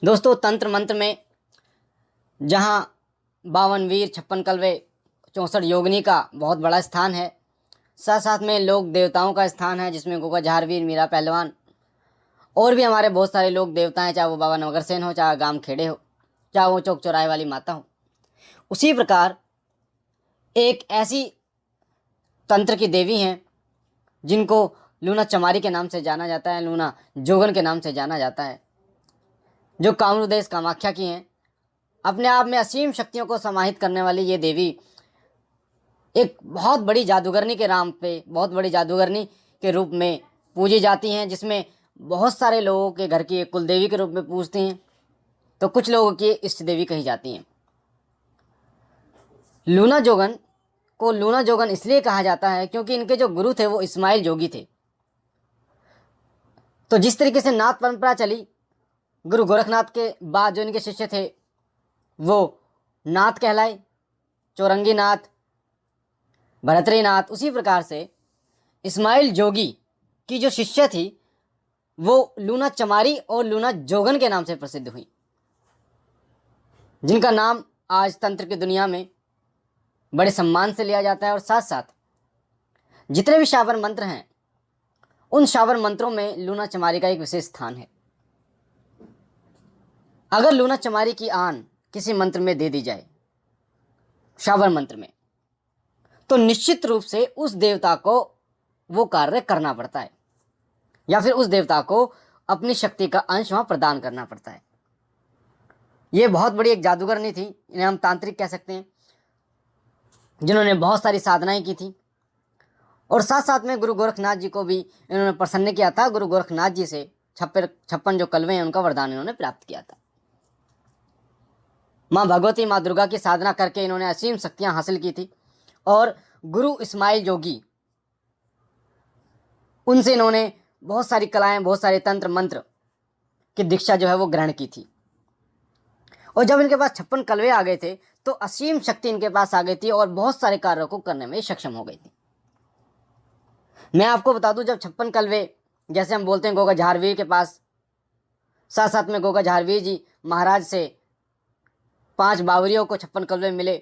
दोस्तों, तंत्र मंत्र में जहाँ 52 वीर, 56 कलवे, 64 योगिनी का बहुत बड़ा स्थान है, साथ साथ में लोक देवताओं का स्थान है जिसमें गोगा झारवीर, मीरा पहलवान और भी हमारे बहुत सारे लोक देवता हैं, चाहे वो बाबा नवगरसेन हो, चाहे गाम खेड़े हो, चाहे वो चौक चौराहे वाली माता हो। उसी प्रकार एक ऐसी तंत्र की देवी हैं जिनको लूना चमारी के नाम से जाना जाता है, लूना जोगन के नाम से जाना जाता है, जो कामरू देश कामाख्या की हैं। अपने आप में असीम शक्तियों को समाहित करने वाली ये देवी एक बहुत बड़ी जादूगरनी के नाम पे, बहुत बड़ी जादूगरनी के रूप में पूजी जाती हैं, जिसमें बहुत सारे लोगों के घर की एक कुल देवी के रूप में पूजती हैं, तो कुछ लोगों की इष्ट देवी कही जाती हैं। लूना जोगन को लूना जोगन इसलिए कहा जाता है क्योंकि इनके जो गुरु थे वो इस्माइल जोगी थे। तो जिस तरीके से नाथ परंपरा चली, गुरु गोरखनाथ के बाद जो इनके शिष्य थे वो नाथ कहलाए, चौरंगी नाथ, भरतरी नाथ। उसी प्रकार से इस्माइल जोगी की जो शिष्य थी वो लूना चमारी और लूना जोगन के नाम से प्रसिद्ध हुई, जिनका नाम आज तंत्र की दुनिया में बड़े सम्मान से लिया जाता है। और साथ साथ जितने भी शावर मंत्र हैं उन शावर मंत्रों में लूना चमारी का एक विशेष स्थान है। अगर लूना चमारी की आन किसी मंत्र में दे दी जाए, शावर मंत्र में, तो निश्चित रूप से उस देवता को वो कार्य करना पड़ता है या फिर उस देवता को अपनी शक्ति का अंश वहाँ प्रदान करना पड़ता है। ये बहुत बड़ी एक जादूगरनी थी, इन्हें हम तांत्रिक कह सकते हैं, जिन्होंने बहुत सारी साधनाएं की थी। और साथ साथ में गुरु गोरखनाथ जी को भी इन्होंने प्रसन्न किया था। गुरु गोरखनाथ जी से 56 जो कलवे हैं उनका वरदान इन्होंने प्राप्त किया था। माँ भगवती, माँ दुर्गा की साधना करके इन्होंने असीम शक्तियां हासिल की थी। और गुरु इस्माइल जोगी, उनसे इन्होंने बहुत सारी कलाएं, बहुत सारे तंत्र मंत्र की दीक्षा जो है वो ग्रहण की थी। और जब इनके पास 56 कलवे आ गए थे तो असीम शक्ति इनके पास आ गई थी और बहुत सारे कार्यों को करने में सक्षम हो गई थी। मैं आपको बता दूं, जब 56 कलवे, जैसे हम बोलते हैं गोगा झारवीर के पास, साथ साथ में गोगा झारवीर जी महाराज से 5 बावरियों को 56 कलवे मिले,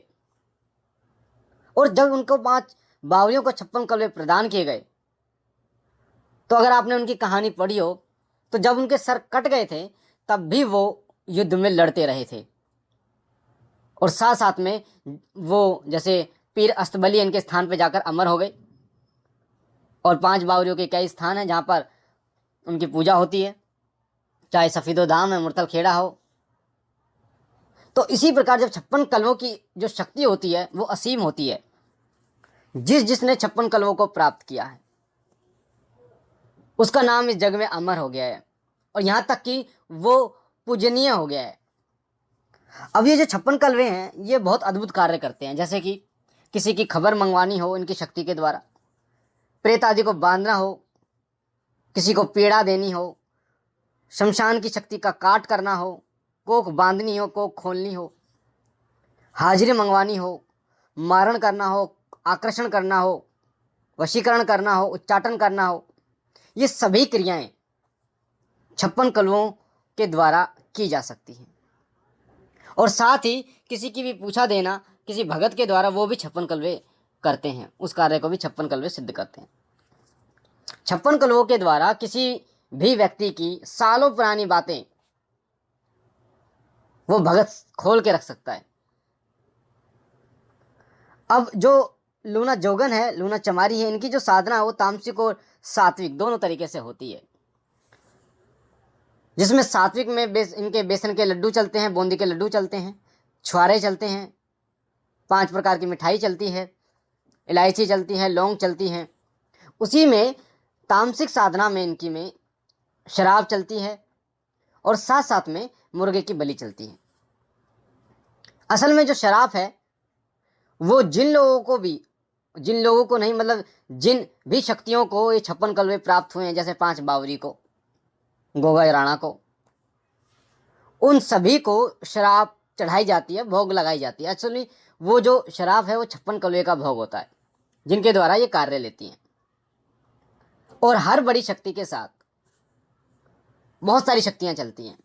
और जब उनको 5 बावरियों को 56 कलवे प्रदान किए गए, तो अगर आपने उनकी कहानी पढ़ी हो तो जब उनके सर कट गए थे तब भी वो युद्ध में लड़ते रहे थे। और साथ साथ में वो जैसे पीर अस्तबली इनके स्थान पर जाकर अमर हो गए। और 5 बावरियों के कई स्थान हैं जहाँ पर उनकी पूजा होती है, चाहे सफ़ीदो धाम है, मुरतल खेड़ा हो। तो इसी प्रकार जब 56 कलवों की जो शक्ति होती है वो असीम होती है। जिसने 56 कलवों को प्राप्त किया है उसका नाम इस जग में अमर हो गया है, और यहाँ तक कि वो पूजनीय हो गया है। अब ये जो 56 कलवे हैं ये बहुत अद्भुत कार्य करते हैं, जैसे कि किसी की खबर मंगवानी हो इनकी शक्ति के द्वारा, प्रेत आदि को बांधना हो, किसी को पीड़ा देनी हो, शमशान की शक्ति का काट करना हो, कोख बांधनी हो, कोख खोलनी हो, हाजिरी मंगवानी हो, मारण करना हो, आकर्षण करना हो, वशीकरण करना हो, उच्चाटन करना हो, ये सभी क्रियाएं 56 कलवों के द्वारा की जा सकती हैं। और साथ ही किसी की भी पूछा देना किसी भगत के द्वारा, वो भी 56 कलवे करते हैं, उस कार्य को भी 56 कलवे सिद्ध करते हैं। 56 कलवों के द्वारा किसी भी व्यक्ति की सालों पुरानी बातें वो भगत खोल के रख सकता है। अब जो लूना जोगन है, लूना चमारी है, इनकी जो साधना है वो तामसिक और सात्विक दोनों तरीके से होती है, जिसमें सात्विक में इनके बेसन के लड्डू चलते हैं, बूंदी के लड्डू चलते हैं, छुआरे चलते हैं, 5 प्रकार की मिठाई चलती है, इलायची चलती है, लौंग चलती हैं। उसी में तामसिक साधना में इनकी में शराब चलती है और साथ साथ में मुर्गे की बलि चलती है। असल में जो शराब है वो जिन लोगों को नहीं, मतलब जिन भी शक्तियों को ये 56 कलवे प्राप्त हुए हैं, जैसे 5 बावरी को, गोगा राणा को, उन सभी को शराब चढ़ाई जाती है, भोग लगाई जाती है। एक्चुअली वो जो शराब है वो 56 कलवे का भोग होता है, जिनके द्वारा ये कार्य लेती हैं। और हर बड़ी शक्ति के साथ बहुत सारी शक्तियां चलती हैं।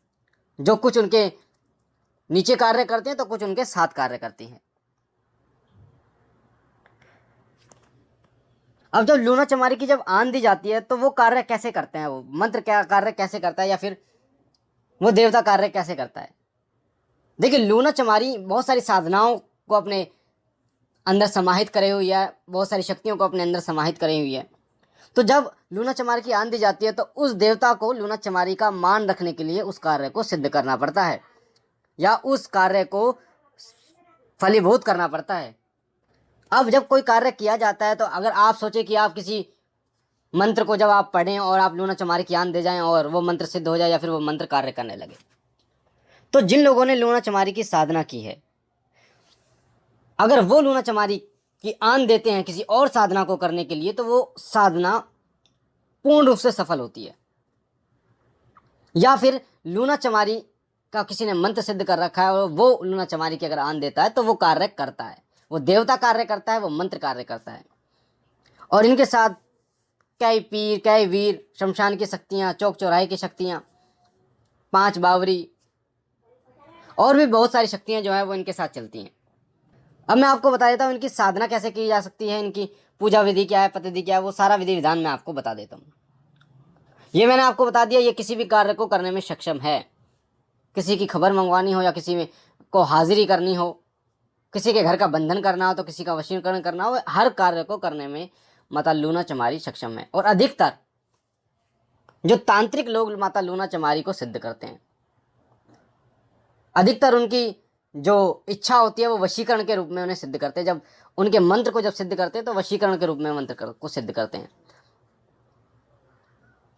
जो कुछ उनके नीचे कार्य करते हैं तो कुछ उनके साथ कार्य करती हैं। अब जब लूना चमारी की जब आन दी जाती है तो वो कार्य कैसे करते हैं, वो मंत्र क्या कार्य कैसे करता है, या फिर वो देवता कार्य कैसे करता है। देखिए, लूना चमारी बहुत सारी साधनाओं को अपने अंदर समाहित करे हुई है, बहुत सारी शक्तियों को अपने अंदर समाहित करे हुई है। तो जब लूना चमारी की आन दी जाती है तो उस देवता को लूना चमारी का मान रखने के लिए उस कार्य को सिद्ध करना पड़ता है, या उस कार्य को फलीभूत करना पड़ता है। अब जब कोई कार्य किया जाता है तो अगर आप सोचे कि आप किसी मंत्र को जब आप पढ़ें और आप लूना चमारी की आन दे जाएं और वो मंत्र सिद्ध हो जाए या फिर वो मंत्र कार्य करने लगे, तो जिन लोगों ने लूना चमारी की साधना की है, अगर वो लूना चमारी की आन देते हैं किसी और साधना को करने के लिए, तो वो साधना पूर्ण रूप से सफल होती है। या फिर लूना चमारी का किसी ने मंत्र सिद्ध कर रखा है और वो लूना चमारी की अगर आन देता है तो वो कार्य करता है, वो देवता कार्य करता है, वो मंत्र कार्य करता है। और इनके साथ कई पीर, कई वीर, शमशान की शक्तियाँ, चौक चौराहे की शक्तियाँ, 5 बावरी और भी बहुत सारी शक्तियाँ जो है वो इनके साथ चलती हैं। अब मैं आपको बता देता हूँ इनकी साधना कैसे की जा सकती है, इनकी पूजा विधि क्या है, पद्धति क्या है, वो सारा विधि विधान मैं आपको बता देता हूँ। ये मैंने आपको बता दिया, ये किसी भी कार्य को करने में सक्षम है। किसी की खबर मंगवानी हो या किसी में को हाजिरी करनी हो, किसी के घर का बंधन करना हो, तो किसी का वशीकरण करना हो, हर कार्य को करने में माता लूना चमारी सक्षम है। और अधिकतर जो तांत्रिक लोग माता लूना चमारी को सिद्ध करते हैं, अधिकतर उनकी जो इच्छा होती है वो वशीकरण के रूप में उन्हें सिद्ध करते हैं। जब उनके मंत्र को जब सिद्ध करते हैं तो वशीकरण के रूप में मंत्र को सिद्ध करते हैं,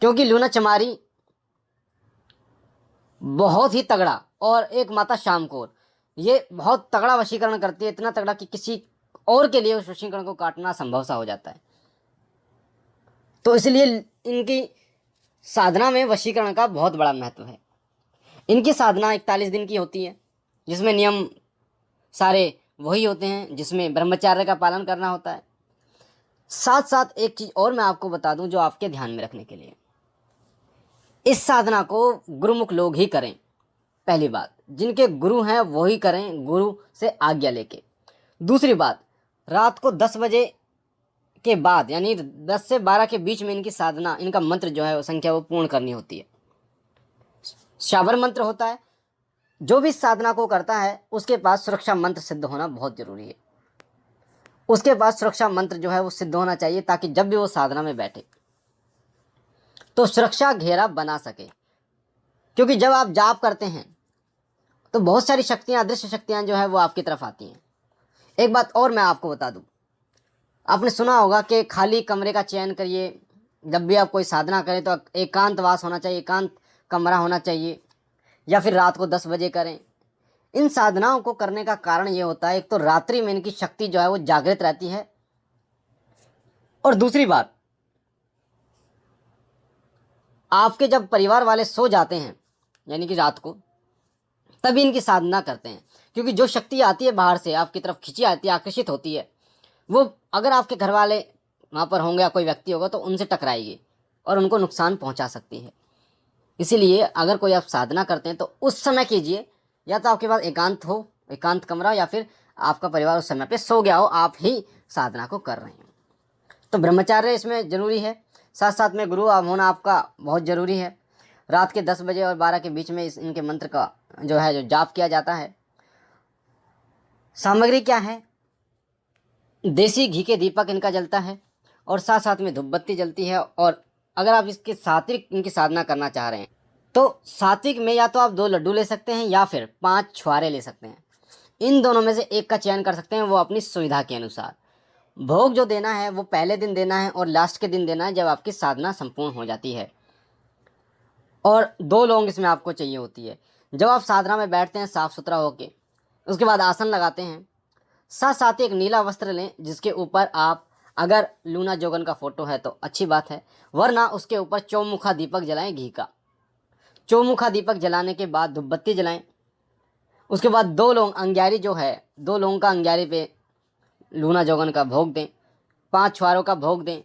क्योंकि लूना चमारी बहुत ही तगड़ा और एक माता शामकोर, ये बहुत तगड़ा वशीकरण करती है, इतना तगड़ा कि किसी और के लिए उस वशीकरण को काटना संभव सा हो जाता है। तो इसलिए इनकी साधना में वशीकरण का बहुत बड़ा महत्व है। इनकी साधना 41 दिन की होती है, जिसमें नियम सारे वही होते हैं, जिसमें ब्रह्मचर्य का पालन करना होता है। साथ साथ एक चीज़ और मैं आपको बता दूं जो आपके ध्यान में रखने के लिए, इस साधना को गुरुमुख लोग ही करें। पहली बात, जिनके गुरु हैं वो ही करें, गुरु से आज्ञा लेके। दूसरी बात, रात को 10 बजे के बाद यानी 10 से 12 के बीच में इनकी साधना, इनका मंत्र जो है वो संख्या वो पूर्ण करनी होती है। शाबर मंत्र होता है, जो भी साधना को करता है उसके पास सुरक्षा मंत्र सिद्ध होना बहुत जरूरी है। उसके पास सुरक्षा मंत्र जो है वो सिद्ध होना चाहिए, ताकि जब भी वो साधना में बैठे तो सुरक्षा घेरा बना सके। क्योंकि जब आप जाप करते हैं तो बहुत सारी शक्तियां, अदृश्य शक्तियां जो है वो आपकी तरफ आती हैं। एक बात और मैं आपको बता दूं, आपने सुना होगा कि खाली कमरे का चयन करिए। जब भी आप कोई साधना करें तो एकांतवास होना चाहिए, एकांत कमरा होना चाहिए, या फिर रात को 10 बजे करें। इन साधनाओं को करने का कारण ये होता है, एक तो रात्रि में इनकी शक्ति जो है वो जागृत रहती है, और दूसरी बात, आपके जब परिवार वाले सो जाते हैं यानी कि रात को, तभी इनकी साधना करते हैं। क्योंकि जो शक्ति आती है बाहर से आपकी तरफ खिंची आती है, आकर्षित होती है, वो अगर आपके घर वाले वहाँ पर होंगे या कोई व्यक्ति होगा तो उनसे टकराएगी और उनको नुकसान पहुँचा सकती है। इसीलिए अगर कोई आप साधना करते हैं तो उस समय कीजिए, या तो आपके पास एकांत हो, एकांत कमरा, या फिर आपका परिवार उस समय पे सो गया हो, आप ही साधना को कर रहे हैं। तो ब्रह्मचर्य इसमें ज़रूरी है, साथ साथ में गुरु होना आपका बहुत ज़रूरी है। रात के 10 बजे और 12 के बीच में इनके मंत्र का जो है जो जाप किया जाता है। सामग्री क्या है? देसी घी के दीपक इनका जलता है और साथ साथ में धूपबत्ती जलती है। और अगर आप इसके सात्विक इनकी साधना करना चाह रहे हैं तो सात्विक में या तो आप 2 लड्डू ले सकते हैं या फिर 5 छुआरे ले सकते हैं। इन दोनों में से एक का चयन कर सकते हैं, वो अपनी सुविधा के अनुसार। भोग जो देना है वो पहले दिन देना है और लास्ट के दिन देना है, जब आपकी साधना संपूर्ण हो जाती है। और 2 लौंग इसमें आपको चाहिए होती है। जब आप साधना में बैठते हैं साफ़ सुथरा होके, उसके बाद आसन लगाते हैं, साथ साथ एक नीला वस्त्र लें जिसके ऊपर आप, अगर लूना जोगन का फोटो है तो अच्छी बात है, वरना उसके ऊपर चौमुखा दीपक जलाएं घी का। चौमुखा दीपक जलाने के बाद धूपबत्ती जलाएं। उसके बाद 2 लौंग अंग्यारी जो है, 2 लौंग का अंग्यारी पे लूना जोगन का भोग दें, 5 छुआरों का भोग दें।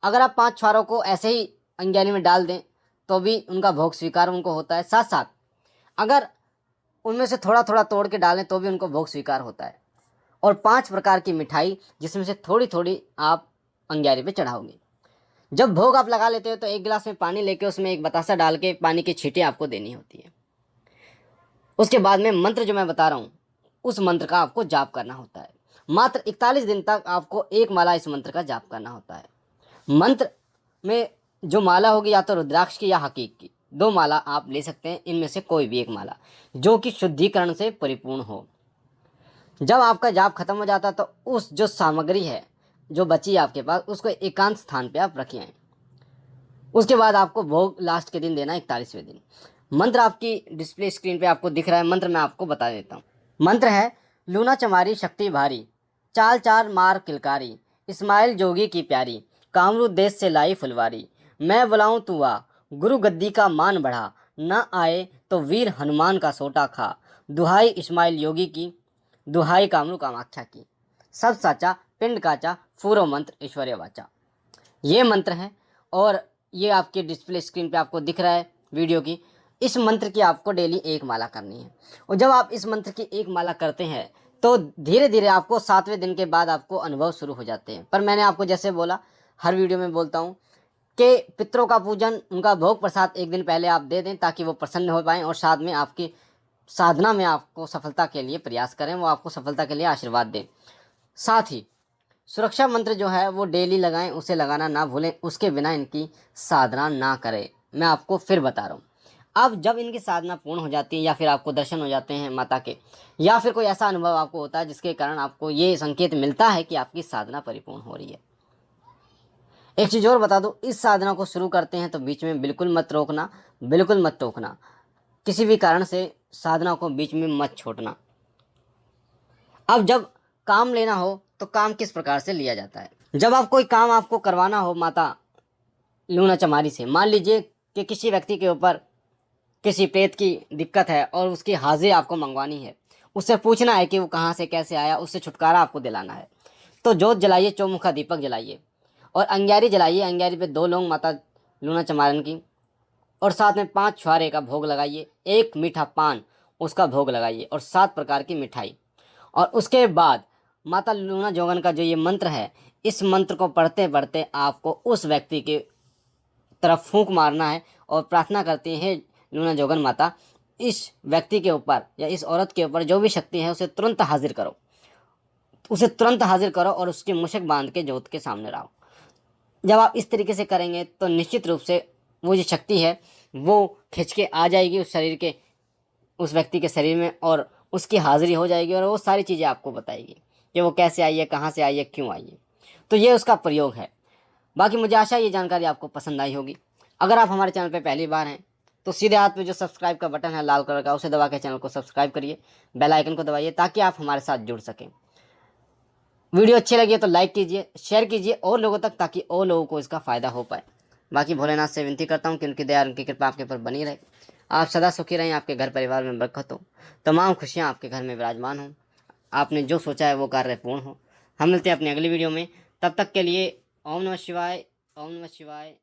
अगर आप 5 छुआरों को ऐसे ही अंग्यारी में डाल दें तो भी उनका भोग स्वीकार उनको होता है। साथ साथ अगर उनमें से थोड़ा थोड़ा तोड़ के डालें तो भी उनको भोग स्वीकार होता है। और 5 प्रकार की मिठाई जिसमें से थोड़ी थोड़ी आप अंगारे पे चढ़ाओगे। जब भोग आप लगा लेते हो तो 1 गिलास में पानी लेके उसमें एक बतासा डाल के पानी की छींटें आपको देनी होती है। उसके बाद में मंत्र जो मैं बता रहा हूँ उस मंत्र का आपको जाप करना होता है। मात्र 41 दिन तक आपको एक माला इस मंत्र का जाप करना होता है। मंत्र में जो माला होगी या तो रुद्राक्ष की या हकीक की, 2 माला आप ले सकते हैं। इनमें से कोई भी एक माला जो कि शुद्धिकरण से परिपूर्ण हो। जब आपका जाप खत्म हो जाता है तो उस जो सामग्री है जो बची है आपके पास उसको एकांत स्थान पे आप रखिए। उसके बाद आपको भोग लास्ट के दिन देना है, 41वें दिन। मंत्र आपकी डिस्प्ले स्क्रीन पे आपको दिख रहा है। मंत्र मैं आपको बता देता हूँ। मंत्र है लूना चमारी शक्ति भारी, चाल चार मार किलकारी, इस्माइल जोगी की प्यारी, कामरू देश से लाई फुलवारी, मैं बुलाऊं तू आ, गुरु गद्दी का मान बढ़ा, न आए तो वीर हनुमान का सोटा खा, दुहाई इस्माइल योगी की, दुहाई कामरू कामाख्या की, सब साचा पिंड काचा, फूरो मंत्र ऐश्वर्य वाचा। ये मंत्र है और ये आपके डिस्प्ले स्क्रीन पे आपको दिख रहा है वीडियो की। इस मंत्र की आपको डेली 1 माला करनी है। और जब आप इस मंत्र की 1 माला करते हैं तो धीरे धीरे आपको 7वें दिन के बाद आपको अनुभव शुरू हो जाते हैं। पर मैंने आपको जैसे बोला, हर वीडियो में बोलता हूँ कि पितरों का पूजन, उनका भोग प्रसाद 1 दिन पहले आप दे दें ताकि वो प्रसन्न हो पाएँ और साथ में आपकी साधना में आपको सफलता के लिए प्रयास करें, वो आपको सफलता के लिए आशीर्वाद दें। साथ ही सुरक्षा मंत्र जो है वो डेली लगाएं, उसे लगाना ना भूलें, उसके बिना इनकी साधना ना करें। मैं आपको फिर बता रहा हूँ। अब जब इनकी साधना पूर्ण हो जाती है या फिर आपको दर्शन हो जाते हैं माता के, या फिर कोई ऐसा अनुभव आपको होता है जिसके कारण आपको ये संकेत मिलता है कि आपकी साधना परिपूर्ण हो रही है। एक चीज़ और बता दूँ, इस साधना को शुरू करते हैं तो बीच में बिल्कुल मत रोकना, बिल्कुल मत टोकना। किसी भी कारण से साधना को बीच में मत छोड़ना। अब जब काम लेना हो तो काम किस प्रकार से लिया जाता है। जब आप कोई काम आपको करवाना हो माता लूना चमारी से, मान लीजिए कि किसी व्यक्ति के ऊपर किसी प्रेत की दिक्कत है और उसकी हाजिरी आपको मंगवानी है, उससे पूछना है कि वो कहाँ से कैसे आया, उससे छुटकारा आपको दिलाना है, तो जोत जलाइए, चौमुखा दीपक जलाइए और अंगारी जलाइए। अंगारी पे 2 लौंग माता लूना चमारन की और साथ में 5 छुहारे का भोग लगाइए, 1 मीठा पान उसका भोग लगाइए और 7 प्रकार की मिठाई। और उसके बाद माता लूना जोगन का जो ये मंत्र है, इस मंत्र को पढ़ते पढ़ते आपको उस व्यक्ति के तरफ फूंक मारना है और प्रार्थना करती है लूना जोगन माता, इस व्यक्ति के ऊपर या इस औरत के ऊपर जो भी शक्ति है उसे तुरंत हाजिर करो, उसे तुरंत हाजिर करो और उसकी मुशक बांध के जोत के सामने लाओ। जब आप इस तरीके से करेंगे तो निश्चित रूप से वो जो शक्ति है वो खिंच के आ जाएगी उस शरीर के, उस व्यक्ति के शरीर में, और उसकी हाजिरी हो जाएगी और वो सारी चीज़ें आपको बताएगी कि वो कैसे आई है, कहाँ से आई है, क्यों आई है। तो ये उसका प्रयोग है। बाकी मुझे आशा है ये जानकारी आपको पसंद आई होगी। अगर आप हमारे चैनल पर पहली बार हैं तो सीधे हाथ पे जो सब्सक्राइब का बटन है लाल कलर का, उसे दबा के चैनल को सब्सक्राइब करिए, बेल आइकन को दबाइए ताकि आप हमारे साथ जुड़ सकें। वीडियो अच्छी लगी है तो लाइक कीजिए, शेयर कीजिए और लोगों तक, ताकि और लोगों को इसका फ़ायदा हो पाए। बाकी भोलेनाथ से विनती करता हूँ कि उनकी दया, उनकी कृपा आपके ऊपर बनी रहे, आप सदा सुखी रहें, आपके घर परिवार में बरकत हो, तमाम खुशियाँ आपके घर में विराजमान हों, आपने जो सोचा है वो कार्य पूर्ण हो। हम मिलते हैं अपनी अगली वीडियो में, तब तक के लिए ओम नमः शिवाय, ओम नमः शिवाय।